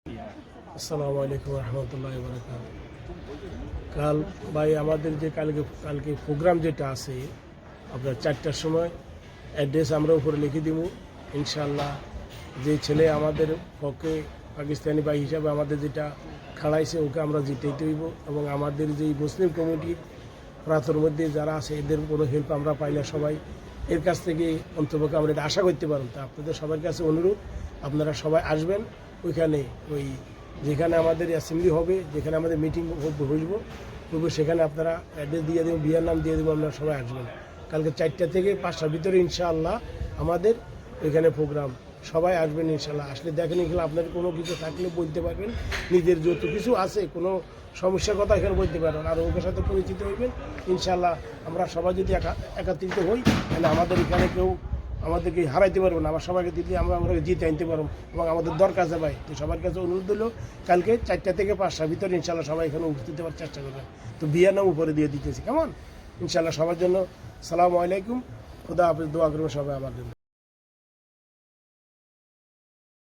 আসসালামু আলাইকুম রহমতুল্লাহ বরকাত। কাল ভাই আমাদের যে কালকে প্রোগ্রাম যেটা আছে আপনার 4টার সময় অ্যাড্রেস আমরা উপরে লিখে দিব ইনশাল্লাহ। যে ছেলে আমাদের পক্ষে পাকিস্তানি ভাই হিসাবে আমাদের যেটা খাড়াইছে ওকে আমরা জিতাইতে হইব, এবং আমাদের যেই মুসলিম কমিটির প্রাতর মধ্যে যারা আছে এদের কোনো হেল্প আমরা পাইলে সবাই এর কাছ থেকে অন্তপক্ষে আমরা এটা আশা করতে পারব। তা আপনাদের সবার কাছে অনুরোধ, আপনারা সবাই আসবেন ওইখানে, ওই যেখানে আমাদের অ্যাসেম্বলি হবে, যেখানে আমাদের মিটিং হইব সেখানে আপনারা অ্যাড্রেস দিয়ে দেবো, বিয়ার নাম দিয়ে দেবো, আপনারা সবাই আসবেন। কালকে 4টা থেকে 5টার ভিতরে ইনশাআল্লাহ আমাদের ওইখানে প্রোগ্রাম। সবাই আসবেন ইনশাআল্লাহ। আসলে দেখেন এখানে আপনার কোনো কিছু থাকলে বলতে পারবেন, নিজের যত কিছু আছে কোনো সমস্যার কথা এখানে বলতে পারবেন, আর ওদের সাথে পরিচিত হইবেন ইনশাআল্লাহ। আমরা সবাই যদি একাত্রিত হই তাহলে আমাদের এখানে কেউ আমাদেরকে হারাইতে পারবো না, আবার সবাইকে দিতে আমরা জিতে আনতে পারবো, এবং আমাদের দরকার আছে ভাই। তো সবার কাছে অনুরোধ হলো কালকে 4টা থেকে 5টার ভিতরে ইনশাআল্লাহ সবাই এখানে উপস্থিত হওয়ার চেষ্টা করবেন। তো বিয়ার নাম উপরে দিয়ে দিতেছি কেমন ইনশাআল্লাহ। সবার জন্য সালামু আলাইকুম, খুদা হাফেজ, দোয়া করবেন সবাই আমার জন্য।